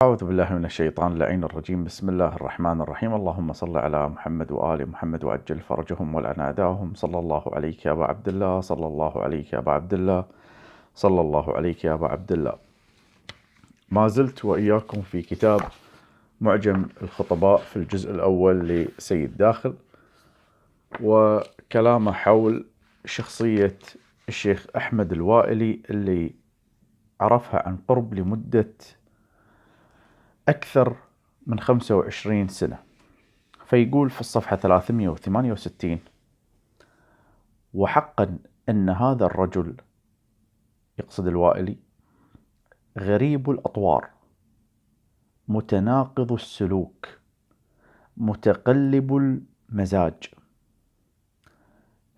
أعوذ بالله من الشيطان اللعين الرجيم. بسم الله الرحمن الرحيم. اللهم صل على محمد وآل محمد وأجل فرجهم ولعن أعداءهم. صلى الله عليك يا أبا عبد الله، صلى الله عليك يا أبا عبد الله، صلى الله عليك يا أبا عبد الله. ما زلت وإياكم في كتاب معجم الخطباء في الجزء الأول لسيد داخل، وكلامه حول شخصية الشيخ أحمد الوائلي اللي عرفها عن قرب لمدة أكثر من 25 سنة. فيقول في الصفحة 368: وحقا أن هذا الرجل، يقصد الوائلي، غريب الأطوار، متناقض السلوك، متقلب المزاج،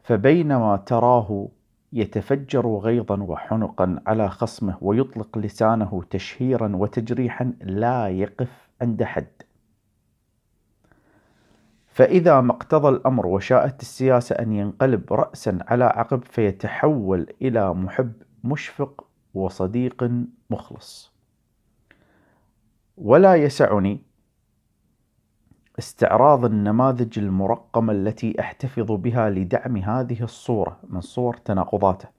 فبينما تراه يتفجر غيظا وحنقا على خصمه ويطلق لسانه تشهيرا وتجريحا لا يقف عند حد، فإذا ما اقتضى الأمر وشاءت السياسة أن ينقلب رأسا على عقب فيتحول إلى محب مشفق وصديق مخلص. ولا يسعني استعراض النماذج المرقمة التي أحتفظ بها لدعم هذه الصورة من صور تناقضاته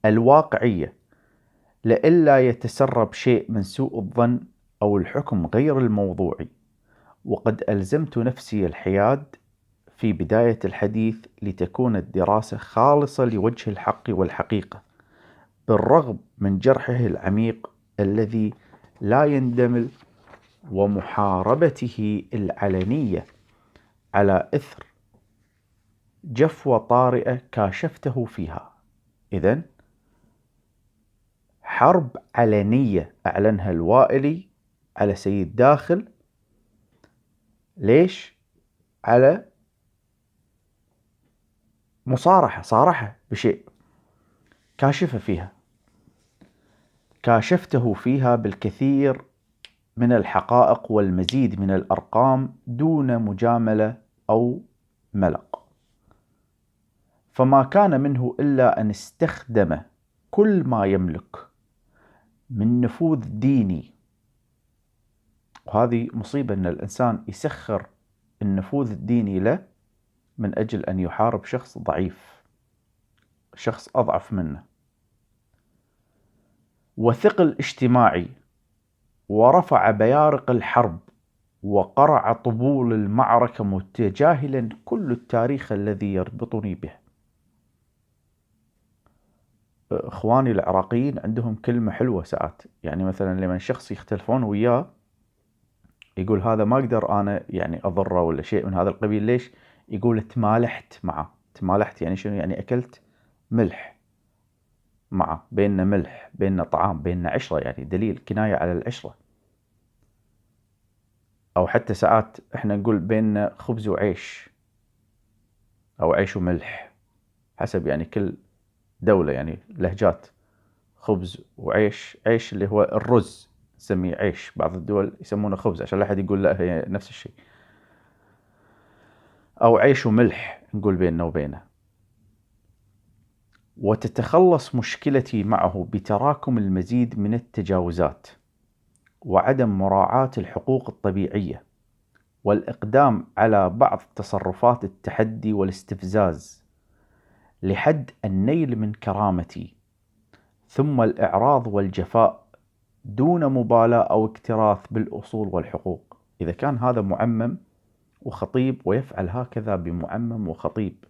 الواقعية، لئلا يتسرب شيء من سوء الظن أو الحكم غير الموضوعي. وقد ألزمت نفسي الحياد في بداية الحديث لتكون الدراسة خالصة لوجه الحق والحقيقة، بالرغم من جرحه العميق الذي لا يندمل ومحاربته العلنية على إثر جفوة طارئة كاشفته فيها. إذن حرب علنية أعلنها الوائلي على سيد داخل. ليش؟ على مصارحة، صارحة بشيء كاشفة فيها، كاشفته فيها بالكثير من الحقائق والمزيد من الأرقام دون مجاملة أو ملق. فما كان منه إلا أن استخدم كل ما يملك من نفوذ ديني، وهذه مصيبة أن الإنسان يسخر النفوذ الديني له من أجل أن يحارب شخص ضعيف، شخص أضعف منه، وثقل اجتماعي، ورفع بيارق الحرب وقرع طبول المعركة متجاهلا كل التاريخ الذي يربطني به. إخواني العراقيين عندهم كلمة حلوة ساعات، يعني مثلا لما شخص يختلفون وياه يقول هذا ما أقدر أنا يعني أضره ولا شيء من هذا القبيل. ليش؟ يقول تمالحت معه. تمالحت يعني شنو؟ يعني أكلت ملح معه، بيننا ملح، بيننا طعام، بيننا عشرة، يعني دليل كناية على العشرة. أو حتى ساعات إحنا نقول بيننا خبز وعيش أو عيش وملح، حسب يعني كل دولة يعني لهجات. خبز وعيش، عيش اللي هو الرز نسميه عيش، بعض الدول يسمونه خبز عشان لا أحد يقول لا هي نفس الشيء. أو عيش وملح نقول بيننا وبينه. وتتخلص مشكلتي معه بتراكم المزيد من التجاوزات وعدم مراعاة الحقوق الطبيعية والإقدام على بعض تصرفات التحدي والاستفزاز لحد النيل من كرامتي، ثم الإعراض والجفاء دون مبالاة أو اكتراث بالأصول والحقوق. إذا كان هذا معمم وخطيب ويفعل هكذا بمعمم وخطيب،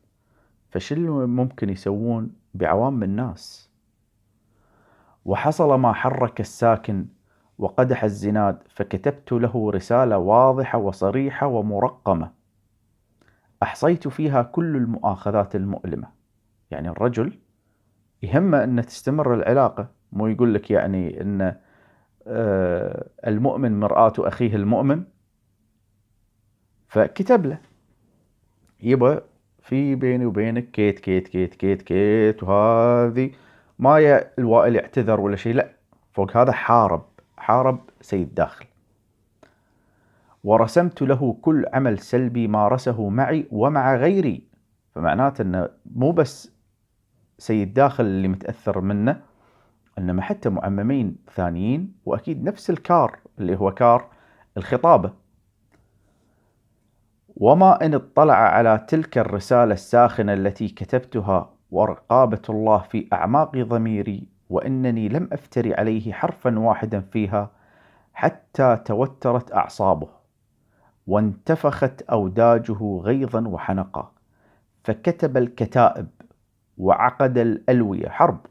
فشو ممكن يسوون بعوام الناس؟ وحصل ما حرك الساكن وقدح الزناد، فكتبت له رسالة واضحة وصريحة ومرقمة أحصيت فيها كل المؤاخذات المؤلمة. يعني الرجل يهمه أن تستمر العلاقة، مو يقول لك يعني أن المؤمن مرآة أخيه المؤمن. فكتب له يبا في بيني وبينك كيت كيت كيت كيت كيت، وهذه ما الوائل يعتذر ولا شيء، لا، فوق هذا حارب سيد داخل. ورسمت له كل عمل سلبي مارسه معي ومع غيري. فمعناته أنه مو بس سيد داخل اللي متأثر منه، إنما حتى معممين ثانيين، وأكيد نفس الكار اللي هو كار الخطابة. وما إن اطلع على تلك الرسالة الساخنة التي كتبتها ورقابة الله في أعماق ضميري، وإنني لم أفتري عليه حرفا واحدا فيها حتى توترت أعصابه وانتفخت أوداجه غيظا وحنقا، فكتب الكتائب وعقد الألوية حرب،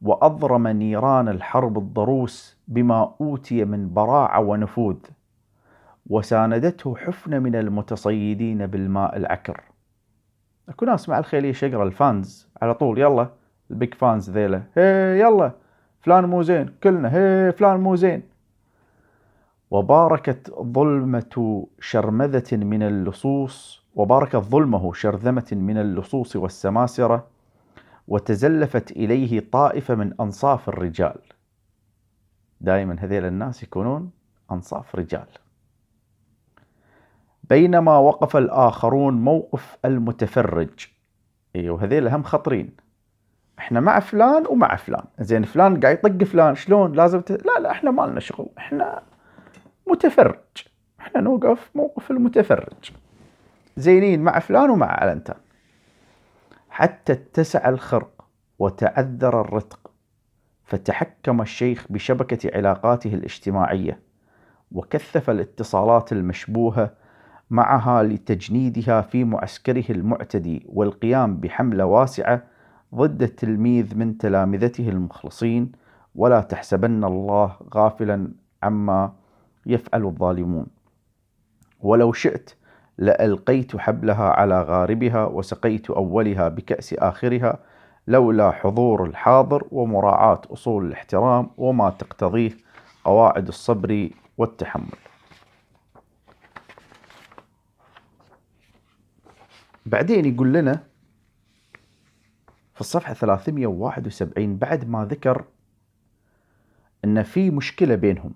وأضرم نيران الحرب الضروس بما أوتي من براعة ونفوذ، وساندته حفنة من المتصيدين بالماء العكر. اكو ناس مع الخيلية شقرة الفانز على طول، يلا البيك فانز ذيلا، هي يلا فلان مو زين، كلنا هي فلان مو زين. وباركت ظلمه شرذمة من اللصوص والسماسرة، وتزلفت إليه طائفة من أنصاف الرجال. دائما هذيل الناس يكونون أنصاف رجال. بينما وقف الآخرون موقف المتفرج. وهذيل هم خطرين، احنا مع فلان ومع فلان، زين فلان قاعد يطق فلان، شلون لازم لا احنا ما لنا شغل، احنا متفرج، احنا نوقف موقف المتفرج، زينين مع فلان ومع علنتان. حتى اتسع الخرق وتعذر الرتق، فتحكم الشيخ بشبكة علاقاته الاجتماعية، وكثف الاتصالات المشبوهة معها لتجنيدها في معسكره المعتدي، والقيام بحملة واسعة ضد التلميذ من تلامذته المخلصين. ولا تحسبن الله غافلا عما يفعل الظالمون، ولو شئت لألقيت حبلها على غاربها، وسقيت أولها بكأس آخرها، لولا حضور الحاضر ومراعاة أصول الاحترام وما تقتضيه قواعد الصبر والتحمل. بعدين يقول لنا في الصفحة 371 بعد ما ذكر أن في مشكلة بينهم،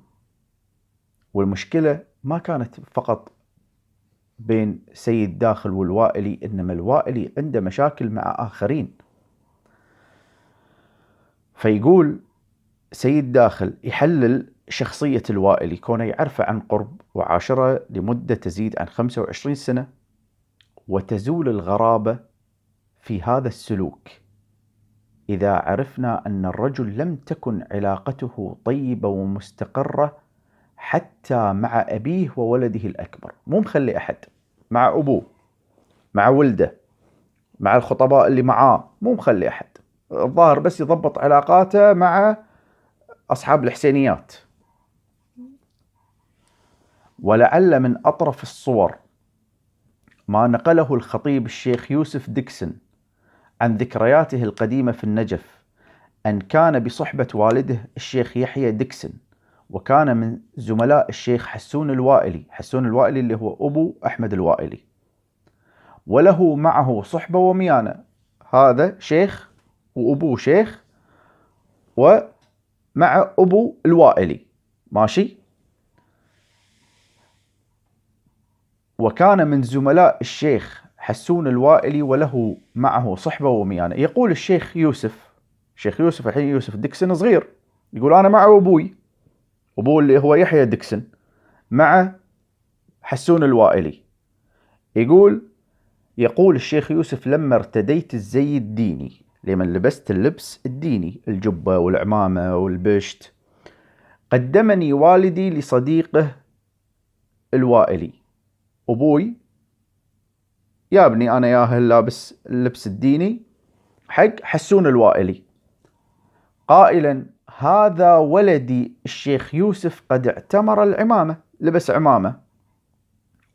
والمشكلة ما كانت فقط بين سيد داخل والوائلي، إنما الوائلي عنده مشاكل مع آخرين. فيقول سيد داخل يحلل شخصية الوائلي كونه يعرفه عن قرب وعاشره لمدة تزيد عن 25 سنة، وتزول الغرابة في هذا السلوك إذا عرفنا أن الرجل لم تكن علاقته طيبة ومستقرة حتى مع أبيه وولده الأكبر، مو مخلي أحد، مع أبوه، مع ولده، مع الخطباء اللي معاه، مو مخلي أحد. الظاهر بس يضبط علاقاته مع أصحاب الحسينيات. ولعل من أطرف الصور ما نقله الخطيب الشيخ يوسف ديكسون عن ذكرياته القديمة في النجف، أن كان بصحبة والده الشيخ يحيى ديكسون، وكان من زملاء الشيخ حسون الوائلي اللي هو أبو أحمد الوائلي، وله معه صحبة وميانة. هذا شيخ وأبوه شيخ ومع أبو الوائلي، ماشي. وكان من زملاء الشيخ حسون الوائلي وله معه صحبة وميانة. يقول الشيخ يوسف الحين يوسف ديكسون صغير، يقول أنا مع أبوي اللي هو يحيى ديكسون مع حسون الوائلي. يقول الشيخ يوسف لما ارتديت الزي الديني، لمن لبست اللبس الديني، الجبة والعمامة والبشت، قدمني والدي لصديقه الوائلي، أبوي يا ابني أنا ياهل لابس اللبس الديني حق حسون الوائلي، قائلا هذا ولدي الشيخ يوسف قد اعتمر العمامة، لبس عمامة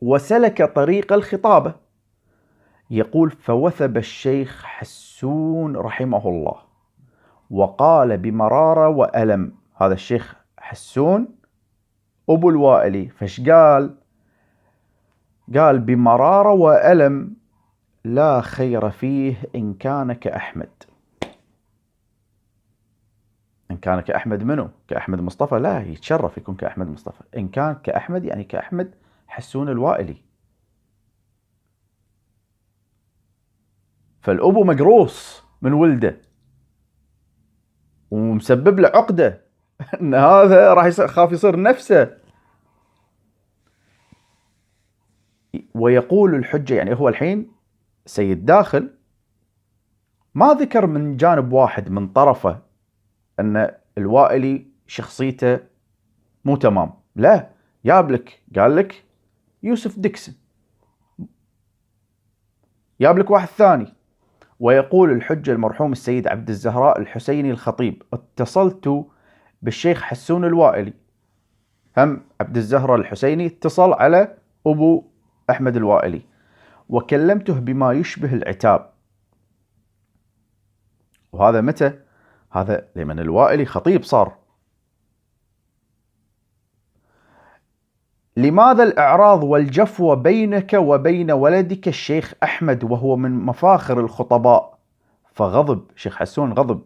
وسلك طريق الخطابة. يقول فوثب الشيخ حسون رحمه الله وقال بمرارة وألم، هذا الشيخ حسون أبو الوائلي، فش قال بمرارة وألم لا خير فيه إن كان كأحمد. إن كان كأحمد منه؟ كأحمد مصطفى؟ لا، يتشرف يكون كأحمد مصطفى. إن كان كأحمد يعني كأحمد حسون الوائلي. فالأبو مقروص من ولده ومسبب له عقدة ان هذا راح خاف يصير نفسه. ويقول الحجة، يعني هو الحين سيد داخل ما ذكر من جانب واحد من طرفه ان الوائلي شخصيته مو تمام، لا، جاب لك قال لك يوسف ديكسون، جاب لك واحد ثاني. ويقول الحجة المرحوم السيد عبد الزهراء الحسيني الخطيب: اتصلت بالشيخ حسون الوائلي. هم عبد الزهراء الحسيني اتصل على أبو أحمد الوائلي وكلمته بما يشبه العتاب. وهذا متى؟ هذا لمن الوائلي خطيب صار. لماذا الإعراض والجفوة بينك وبين ولدك الشيخ أحمد وهو من مفاخر الخطباء؟ فغضب شيخ حسون، غضب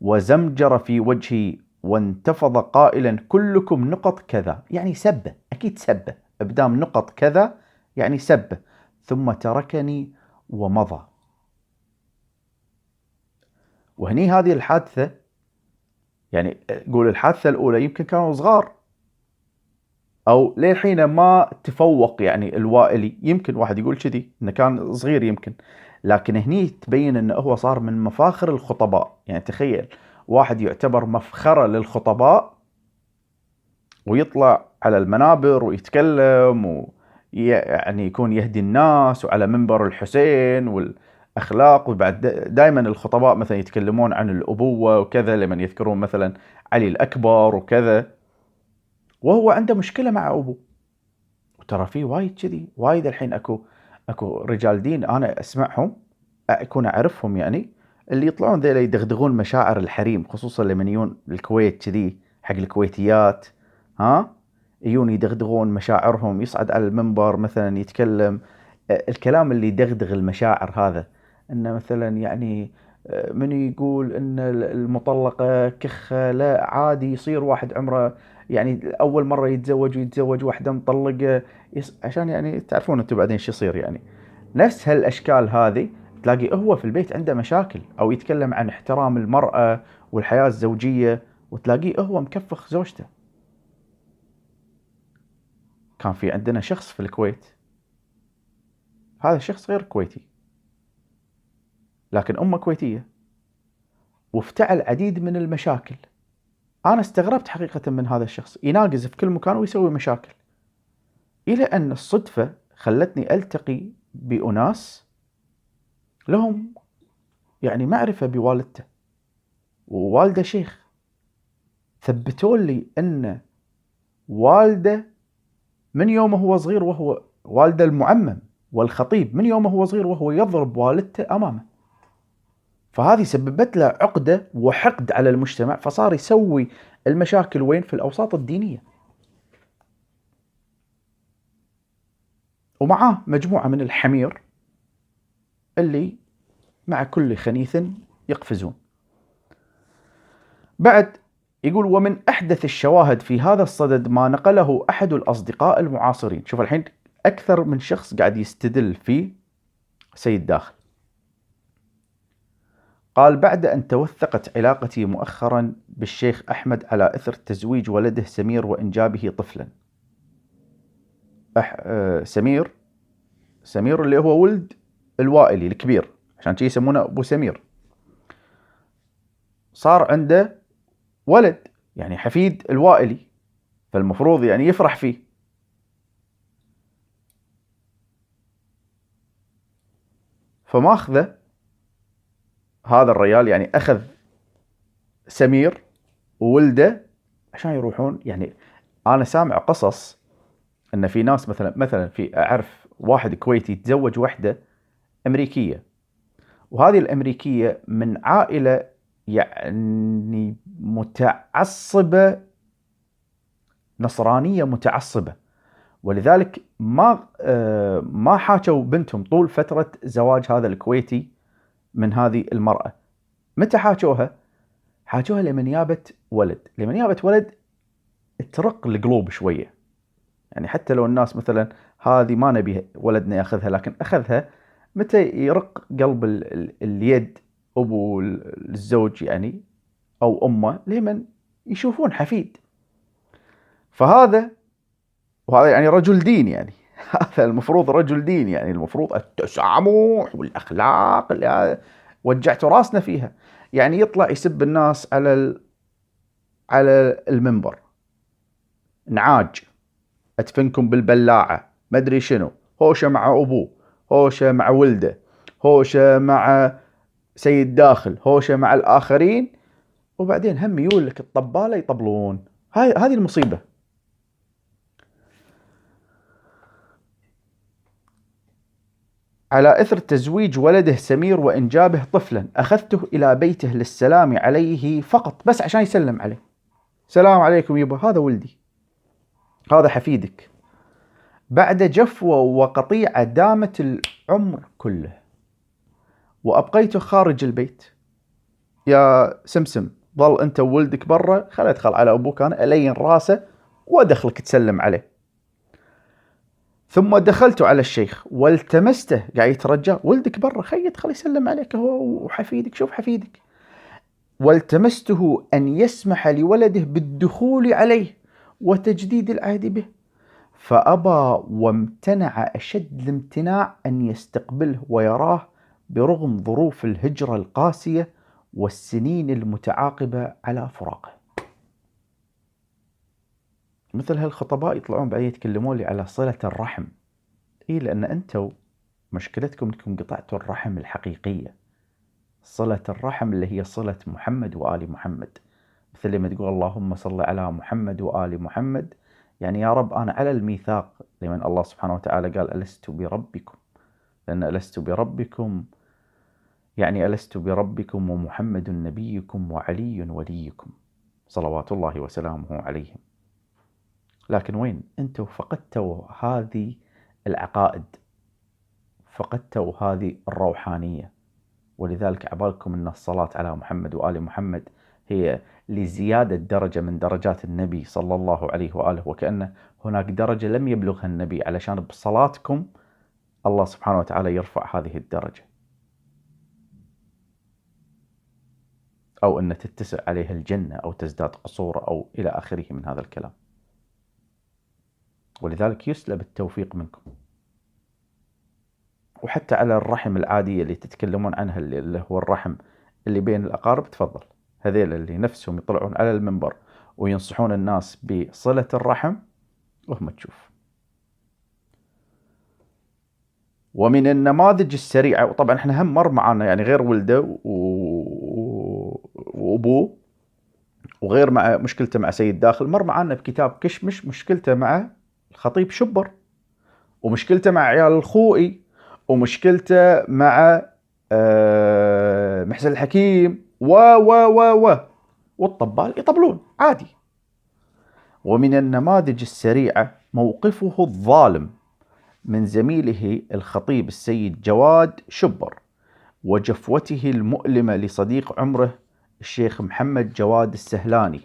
وزمجر في وجهي وانتفض قائلا: كلكم نقط كذا، يعني سبه، أكيد سبه، ابدام نقط كذا يعني سبه، ثم تركني ومضى. وهني هذه الحادثة، يعني قول الحادثة الأولى يمكن كانوا صغار أو للحين ما تفوق، يعني الوائلي يمكن واحد يقول كذي إنه كان صغير يمكن، لكن هني تبين إنه هو صار من مفاخر الخطباء. يعني تخيل واحد يعتبر مفخرة للخطباء ويطلع على المنابر ويتكلم ويعني يكون يهدي الناس وعلى منبر الحسين والأخلاق. وبعد دائما الخطباء مثلا يتكلمون عن الأبوة وكذا، لمن يذكرون مثلا علي الأكبر وكذا، وهو عنده مشكلة مع أبوه. وترى فيه وايد كذي، وايد الحين اكو رجال دين انا اسمعهم، اكون اعرفهم، يعني اللي يطلعون ذيلا يدغدغون مشاعر الحريم، خصوصا لمن يجون الكويت كذي حق الكويتيات، ها، يجون يدغدغون مشاعرهم، يصعد على المنبر مثلا يتكلم الكلام اللي يدغدغ المشاعر هذا، انه مثلا يعني من يقول ان المطلقة كخة، لا عادي يصير واحد عمره يعني اول مرة يتزوج ويتزوج واحدة مطلقة، عشان يعني تعرفون انتم بعدين شو يصير. يعني نفس هالاشكال هذه تلاقي هو في البيت عنده مشاكل، او يتكلم عن احترام المرأة والحياة الزوجية وتلاقيه هو مكفخ زوجته. كان في عندنا شخص في الكويت، هذا الشخص غير كويتي لكن أمه كويتية، وافتعل عديد من المشاكل. أنا استغربت حقيقة من هذا الشخص، يناقز في كل مكان ويسوي مشاكل، إلى أن الصدفة خلتني ألتقي بأناس لهم يعني معرفة بوالدته، ووالده شيخ، ثبتوا لي أن والده من يومه هو صغير، وهو والده المعمم والخطيب، من يومه هو صغير وهو يضرب والدته أمامه. فهذه سببت له عقدة وحقد على المجتمع، فصار يسوي المشاكل وين؟ في الأوساط الدينية. ومعاه مجموعة من الحمير اللي مع كل خنيث يقفزون. بعد يقول: ومن أحدث الشواهد في هذا الصدد ما نقله أحد الأصدقاء المعاصرين. شوف الحين أكثر من شخص قاعد يستدل في سيد داخل. قال: بعد أن توثقت علاقتي مؤخرا بالشيخ أحمد على إثر تزويج ولده سمير وإنجابه طفلا. سمير اللي هو ولد الوائلي الكبير، عشان شي يسمونه أبو سمير. صار عنده ولد يعني حفيد الوائلي، فالمفروض يعني يفرح فيه. فماخذه هذا الرجال، يعني أخذ سمير وولده عشان يروحون. يعني أنا سامع قصص أن في ناس مثلا في أعرف واحد كويتي تزوج واحدة أمريكية، وهذه الأمريكية من عائلة يعني متعصبة، نصرانية متعصبة، ولذلك ما حاجوا بنتهم طول فترة زواج هذا الكويتي من هذه المرأة. متى حاجوها؟ حاجوها لمن يابت ولد، لمن يابت ولد ترق القلوب شوية. يعني حتى لو الناس مثلا هذه ما نبي ولدنا ياخذها، لكن أخذها متى يرق قلب اليد أبو الزوج يعني أو أمه، لمن يشوفون حفيد. وهذا يعني رجل دين، يعني هذا المفروض رجل دين، يعني المفروض التسامح والأخلاق اللي وجعت راسنا فيها. يعني يطلع يسب الناس على المنبر، نعاج، أدفنكم بالبلاعة، ما أدري شنو، هوشة مع أبوه، هوشة مع ولده، هوشة مع سيد داخل، هوشة مع الآخرين، وبعدين هم يقول لك الطبالة يطبلون. هذه المصيبة. على إثر تزويج ولده سمير وإنجابه طفلا، أخذته إلى بيته للسلام عليه فقط، بس عشان يسلم عليه. سلام عليكم يبا، هذا ولدي، هذا حفيدك. بعد جفوة وقطيعة دامت العمر كله، وأبقيته خارج البيت. يا سمسم، ظل أنت وولدك برا، خل أدخل على أبوك أنا ألين راسه وأدخلك تسلم عليه. ثم دخلت على الشيخ والتمسته، قاعد يترجى، ولدك برا، خي يدخل يسلم عليك هو وحفيدك، شوف حفيدك. والتمسته أن يسمح لولده بالدخول عليه وتجديد العهد به، فأبى وامتنع أشد الامتناع أن يستقبله ويراه، برغم ظروف الهجرة القاسية والسنين المتعاقبة على فراقه. مثل هالخطباء يطلعون بعدين يتكلمون لي على صلة الرحم. لأن أنتوا مشكلتكم أنكم قطعتوا الرحم الحقيقية، صلة الرحم اللي هي صلة محمد وآل محمد. مثل لما تقول اللهم صل على محمد وآل محمد، يعني يا رب أنا على الميثاق لمن الله سبحانه وتعالى قال ألست بربكم، لأن ألست بربكم يعني ألست بربكم ومحمد نبيكم وعلي وليكم صلوات الله وسلامه عليهم. لكن وين أنتوا فقدتوا هذه العقائد، فقدتوا هذه الروحانية. ولذلك عبالكم أن الصلاة على محمد وآل محمد هي لزيادة درجة من درجات النبي صلى الله عليه وآله، وكأن هناك درجة لم يبلغها النبي، علشان بصلاتكم الله سبحانه وتعالى يرفع هذه الدرجة، أو أن تتسع عليها الجنة أو تزداد قصورا أو إلى آخره من هذا الكلام. ولذلك يسلب التوفيق منكم. وحتى على الرحم العادية اللي تتكلمون عنها، اللي هو الرحم اللي بين الأقارب، تفضل، هذيل اللي نفسهم يطلعون على المنبر وينصحون الناس بصلة الرحم وهم تشوف. ومن النماذج السريعة، وطبعا احنا هم مر معانا يعني غير ولده وأبوه، وغير مع مشكلته مع سيد داخل، مر معانا بكتاب كشمش مشكلته مع الخطيب شبر، ومشكلته مع عيال الخوئي، ومشكلته مع محسن الحكيم والطبال يطبلون عادي. ومن النماذج السريعة موقفه الظالم من زميله الخطيب السيد جواد شبر، وجفوته المؤلمة لصديق عمره الشيخ محمد جواد السهلاني،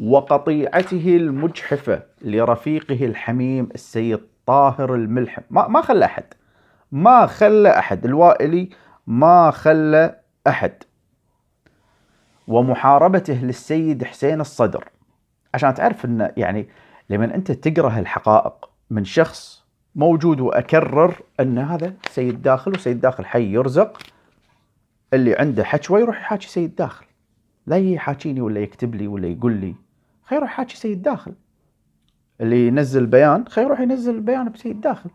وقطيعته المجحفة لرفيقه الحميم السيد طاهر الملحم. ما خلى أحد الوائلي، ما خلى أحد. ومحاربته للسيد حسين الصدر، عشان تعرف أن يعني لما أنت تقرأ الحقائق من شخص موجود، وأكرر أن هذا سيد داخل، وسيد داخل حي يرزق، اللي عنده حشوة يروح يحاكي سيد داخل، لا يحاكيني ولا يكتب لي ولا يقول لي، خير يروح يحاكي سيد داخل. اللي ينزل بيان خير يروح ينزل البيان بسيد داخل،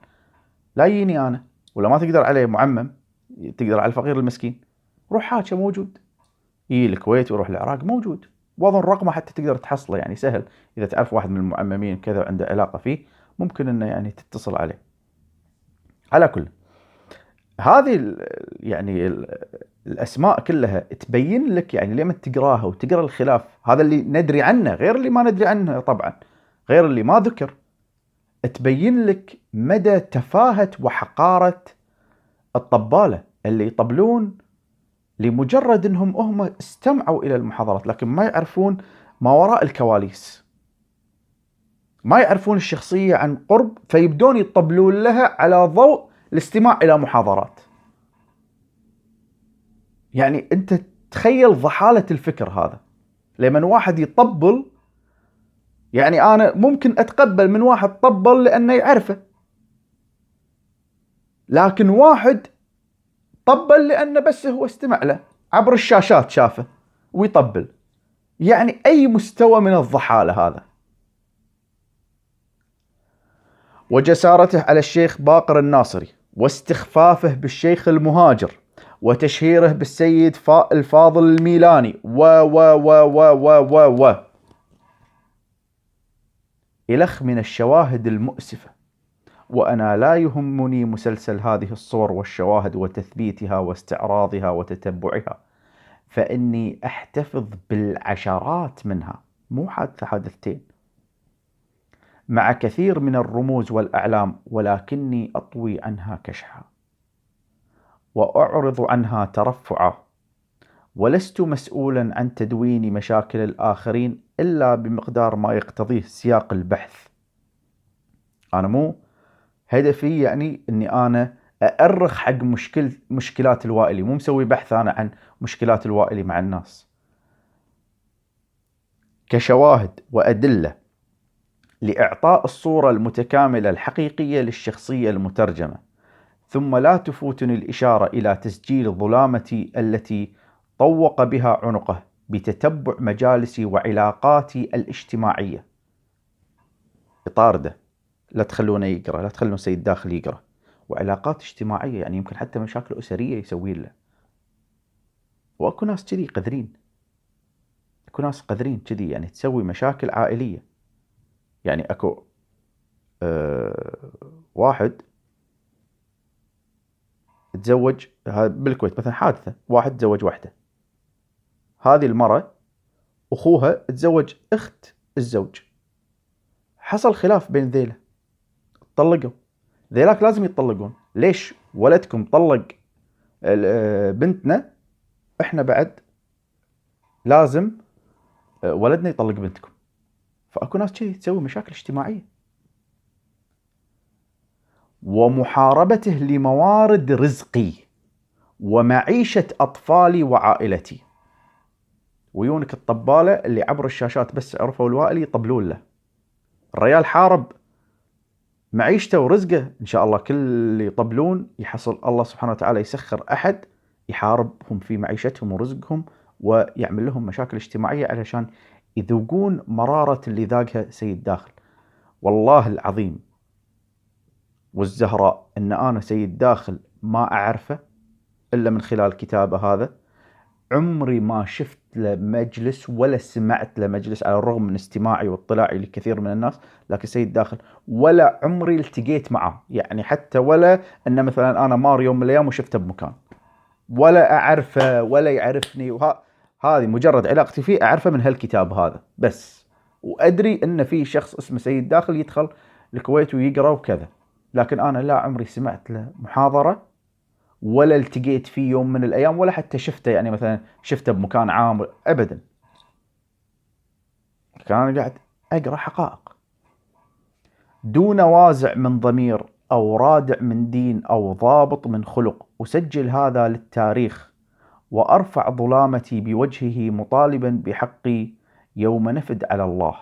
لا يجيني أنا. ولا ما تقدر عليه معمم، تقدر على الفقير المسكين، روح حاكي موجود، يجي الكويت ويروح العراق موجود، واظن رقمه حتى تقدر تحصله، يعني سهل اذا تعرف واحد من المعممين كذا عنده علاقه فيه، ممكن انه يعني تتصل عليه. على كل هذه يعني الاسماء كلها تبين لك، يعني لما تقراها وتقرا الخلاف، هذا اللي ندري عنه غير اللي ما ندري عنه طبعا، غير اللي ما ذكر، تبين لك مدى تفاهة وحقارة الطبالة اللي يطبلون لمجرد انهم هم استمعوا الى المحاضرات، لكن ما يعرفون ما وراء الكواليس، ما يعرفون الشخصية عن قرب، فيبدون يطبلون لها على ضوء الاستماع الى محاضرات. يعني انت تخيل ضحالة الفكر هذا. لمن واحد يطبل، يعني أنا ممكن أتقبل من واحد طبل لأنه يعرفه، لكن واحد طبل لأنه بس هو استمع له عبر الشاشات شافه ويطبل، يعني أي مستوى من الضحالة هذا. وجسارته على الشيخ باقر الناصري، واستخفافه بالشيخ المهاجر، وتشهيره بالسيد الفاضل الميلاني و إلخ من الشواهد المؤسفة. وأنا لا يهمني مسلسل هذه الصور والشواهد وتثبيتها واستعراضها وتتبعها، فإني أحتفظ بالعشرات منها، مو حادثتين، مع كثير من الرموز والأعلام، ولكني أطوي عنها كشحا وأعرض عنها ترفعا، ولست مسؤولا عن تدوين مشاكل الآخرين إلا بمقدار ما يقتضيه سياق البحث. أنا مو هدفي يعني أني أنا أأرخ حق مشكلات الوائلي، مو مسوي بحث أنا عن مشكلات الوائلي مع الناس، كشواهد وأدلة لإعطاء الصورة المتكاملة الحقيقية للشخصية المترجمة. ثم لا تفوتني الإشارة إلى تسجيل ظلامتي التي طوق بها عنقه بتتبع مجالسي وعلاقاتي الاجتماعية. يطارده، لا تخلونه يقرأ، لا تخلون سيد داخل يقرأ. وعلاقات اجتماعية يعني يمكن حتى مشاكل أسرية يسوي له. وأكو ناس كذي قذرين، أكو ناس قذرين كذي يعني تسوي مشاكل عائلية. يعني أكو واحد تزوج بالكويت مثلا، حادثة، واحد تزوج واحدة، هذه المرة أخوها تزوج أخت الزوج، حصل خلاف بين ذيله، طلقوا. ذيلاك لازم يتطلقون. ليش ولدكم طلق بنتنا، احنا بعد لازم ولدنا يطلق بنتكم. فأكو ناس كذي تسوي مشاكل اجتماعية. ومحاربته لموارد رزقي ومعيشة أطفالي وعائلتي. ويونك الطبالة اللي عبر الشاشات بس عرفوا الوائلي يطبلون له. الريال حارب معيشته ورزقه، إن شاء الله كل اللي يطبلون يحصل الله سبحانه وتعالى يسخر أحد يحاربهم في معيشتهم ورزقهم ويعمل لهم مشاكل اجتماعية علشان يذوقون مرارة اللي ذاقها سيد داخل. والله العظيم والزهراء إن أنا سيد داخل ما أعرفه إلا من خلال كتابه هذا. عمري ما شفت له مجلس ولا سمعت له مجلس، على الرغم من استماعي واطلاعي لكثير من الناس، لكن سيد داخل ولا عمري التقيت معه، يعني حتى ولا أن مثلا أنا مار يوم من الأيام وشفته بمكان، ولا أعرفه ولا يعرفني. هذه مجرد علاقتي فيه أعرفه من هالكتاب هذا بس، وأدري أن في شخص اسمه سيد داخل يدخل الكويت ويقرأ وكذا، لكن أنا لا عمري سمعت له محاضرة ولا التقيت فيه يوم من الأيام، ولا حتى شفته يعني مثلا شفته بمكان عام أبدا. كان قاعد أقرأ حقائق دون وازع من ضمير أو رادع من دين أو ضابط من خلق. أسجل هذا للتاريخ وأرفع ظلامتي بوجهه مطالبا بحقي يوم نفد على الله.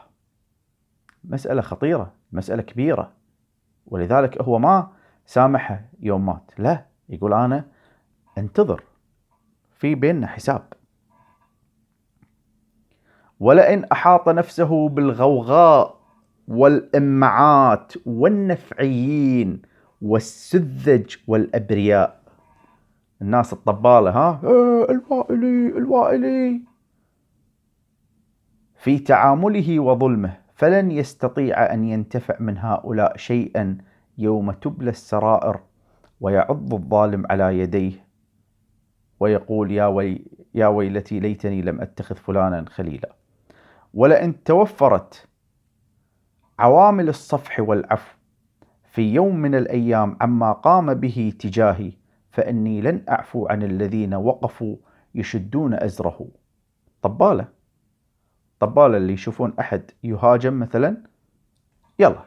مسألة خطيرة، مسألة كبيرة، ولذلك هو ما سامحه يوم مات، لا، يقول أنا انتظر، في بيننا حساب. ولئن أحاط نفسه بالغوغاء والإمعات والنفعيين والسذج والأبرياء، الناس الطبالة، الوائلي الوائلي، في تعامله وظلمه، فلن يستطيع أن ينتفع من هؤلاء شيئا يوم تبلى السرائر ويعض الظالم على يديه ويقول يا ويلتي ليتني لم أتخذ فلانا خليلا. ولئن توفرت عوامل الصفح والعفو في يوم من الأيام عما قام به تجاهي، فإني لن أعفو عن الذين وقفوا يشدون أزره. طبالة اللي يشوفون أحد يهاجم مثلا، يلا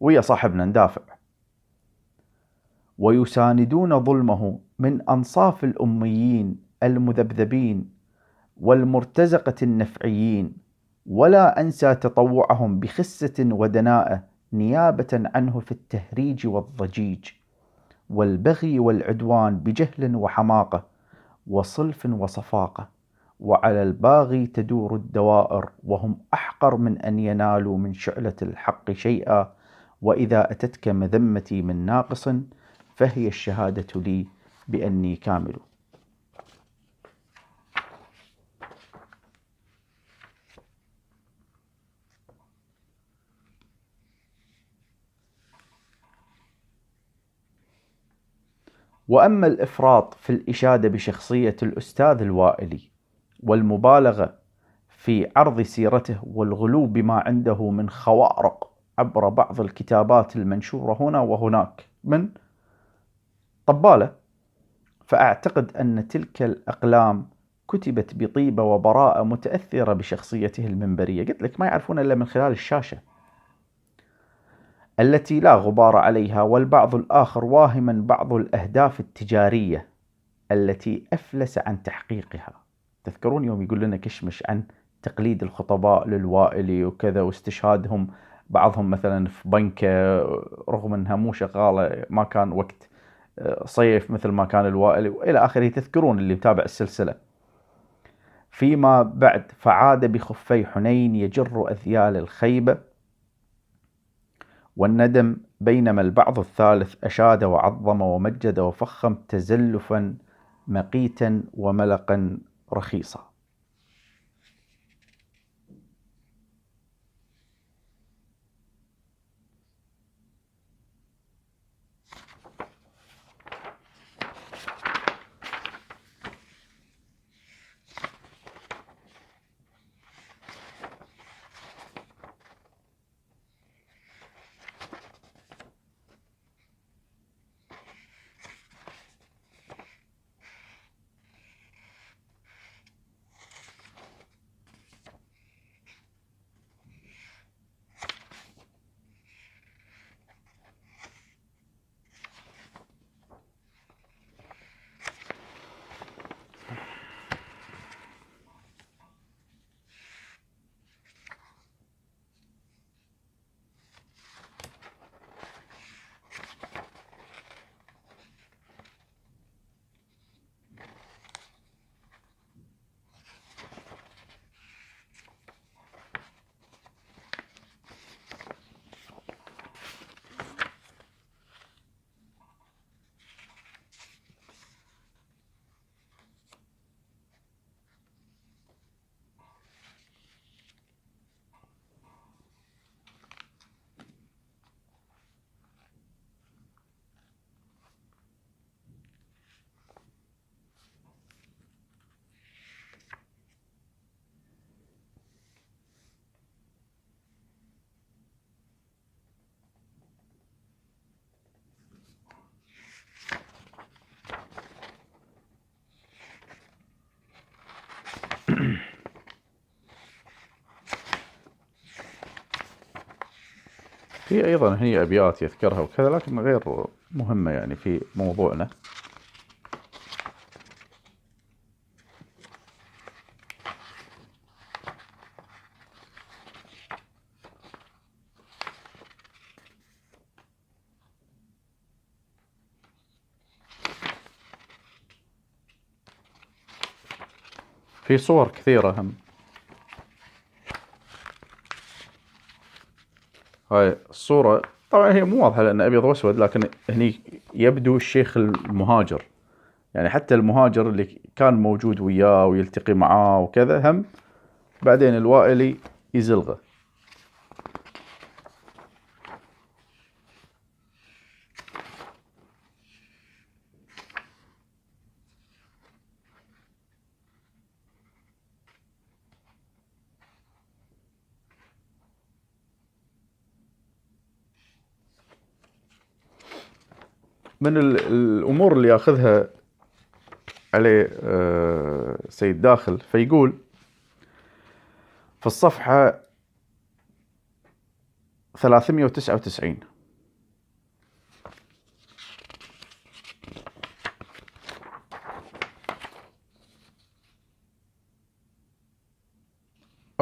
ويا صاحبنا ندافع، ويساندون ظلمه من أنصاف الأميين المذبذبين والمرتزقة النفعيين، ولا أنسى تطوعهم بخسة ودناءة نيابة عنه في التهريج والضجيج والبغي والعدوان بجهل وحماقة وصلف وصفاقة. وعلى الباغي تدور الدوائر، وهم أحقر من أن ينالوا من شعلة الحق شيئا. وإذا أتتك مذمتي من ناقص فهي الشهادة لي بأني كامل. وأما الإفراط في الإشادة بشخصية الأستاذ الوائلي والمبالغة في عرض سيرته والغلو بما عنده من خوارق عبر بعض الكتابات المنشورة هنا وهناك من طبالة، فأعتقد أن تلك الأقلام كتبت بطيبة وبراءة متأثرة بشخصيته المنبرية. قلت لك ما يعرفون إلا من خلال الشاشة التي لا غبار عليها، والبعض الآخر واهما بعض الأهداف التجارية التي أفلس عن تحقيقها. تذكرون يوم يقول لنا كشمش عن تقليد الخطباء للوائلي وكذا، واستشهادهم بعضهم مثلا في بنكة رغم أنها مو شغالة، ما كان وقت صيف مثل ما كان الوائلي وإلى آخره. تذكرون اللي متابع السلسلة. فيما بعد فعاد بخفي حنين يجر أذيال الخيبة والندم، بينما البعض الثالث أشاد وعظم ومجد وفخم تزلفا مقيتا وملقا رخيصا. في أيضا هي أبيات يذكرها وكذا، لكن غير مهمة يعني في موضوعنا. في صور كثيرة هم. هاي الصورة طبعا هي مو واضحة لأن أبيض وأسود، لكن هني يبدو الشيخ المهاجر، يعني حتى المهاجر اللي كان موجود وياه ويلتقي معاه وكذا هم بعدين الوائلي يزلغه. من الأمور اللي ياخذها عليه سيد داخل، فيقول في الصفحة 399: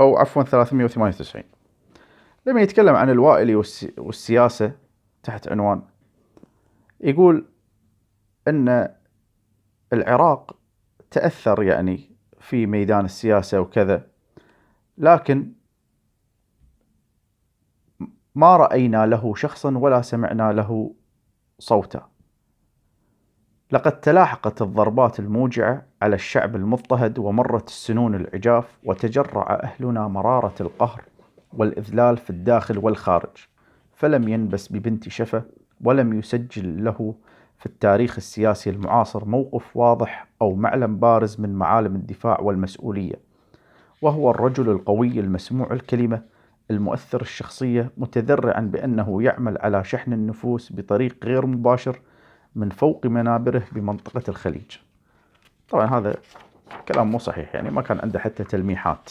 أو عفوا 398. لما يتكلم عن الوائلي والسياسة تحت عنوان، يقول أن العراق تأثر يعني في ميدان السياسة وكذا، لكن ما رأينا له شخصا ولا سمعنا له صوتا. لقد تلاحقت الضربات الموجعة على الشعب المضطهد، ومرت السنون العجاف، وتجرع أهلنا مرارة القهر والإذلال في الداخل والخارج، فلم ينبس ببنت شفة، ولم يسجل له في التاريخ السياسي المعاصر موقف واضح أو معلم بارز من معالم الدفاع والمسؤولية، وهو الرجل القوي المسموع الكلمة المؤثر الشخصية، متذرعا بأنه يعمل على شحن النفوس بطريق غير مباشر من فوق منابره بمنطقة الخليج. طبعا هذا كلام مو صحيح، يعني ما كان عنده حتى تلميحات.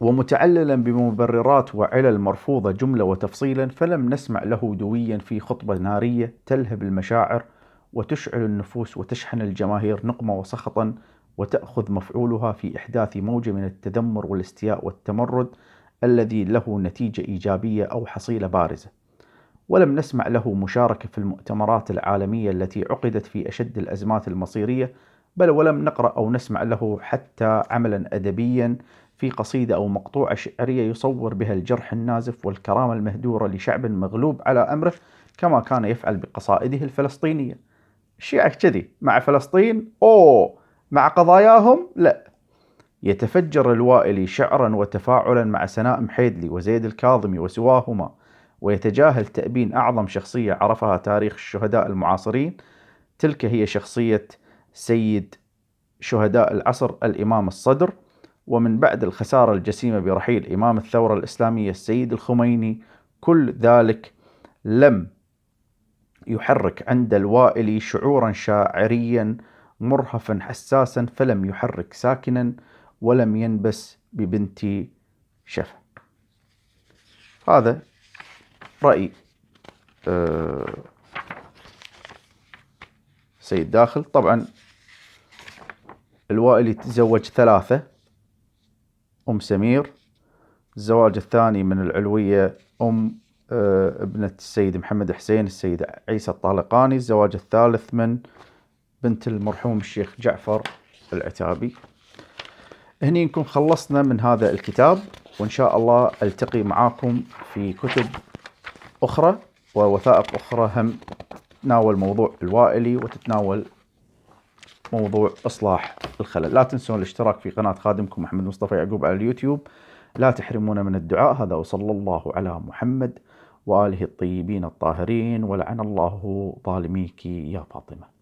ومتعللا بمبررات وعلل مرفوضة جملة وتفصيلا، فلم نسمع له دويا في خطبة نارية تلهب المشاعر وتشعل النفوس وتشحن الجماهير نقمة وسخطا، وتأخذ مفعولها في إحداث موجة من التذمر والاستياء والتمرد الذي له نتيجة إيجابية أو حصيلة بارزة. ولم نسمع له مشاركة في المؤتمرات العالمية التي عقدت في أشد الأزمات المصيرية، بل ولم نقرأ أو نسمع له حتى عملا أدبيا في قصيدة أو مقطوعة شعرية يصور بها الجرح النازف والكرامة المهدورة لشعب مغلوب على أمره، كما كان يفعل بقصائده الفلسطينية. الشيعة كذي مع فلسطين، مع قضاياهم لا. يتفجر الوائلي شعرا وتفاعلا مع سناء محيدلي وزيد الكاظمي وسواهما، ويتجاهل تأبين أعظم شخصية عرفها تاريخ الشهداء المعاصرين، تلك هي شخصية سيد شهداء العصر الإمام الصدر، ومن بعد الخسارة الجسيمة برحيل إمام الثورة الإسلامية السيد الخميني، كل ذلك لم يحرك عند الوائلي شعورا شاعريا مرهفا حساسا، فلم يحرك ساكنا، ولم ينبس ببنت شفة. هذا رأي سيد داخل. طبعا الوائلي تزوج 3: أم سمير، الزواج الثاني من العلوية أم ابنة السيد محمد حسين السيد عيسى الطالقاني، الزواج الثالث من بنت المرحوم الشيخ جعفر العتابي. هني نكون خلصنا من هذا الكتاب، وإن شاء الله ألتقي معاكم في كتب أخرى ووثائق أخرى هم تتناول موضوع الوائلي وتتناول موضوع إصلاح الخلل. لا تنسون الاشتراك في قناة خادمكم محمد مصطفى يعقوب على اليوتيوب، لا تحرمونا من الدعاء. هذا وصلى الله على محمد وآله الطيبين الطاهرين، ولعن الله ظالميك يا فاطمة.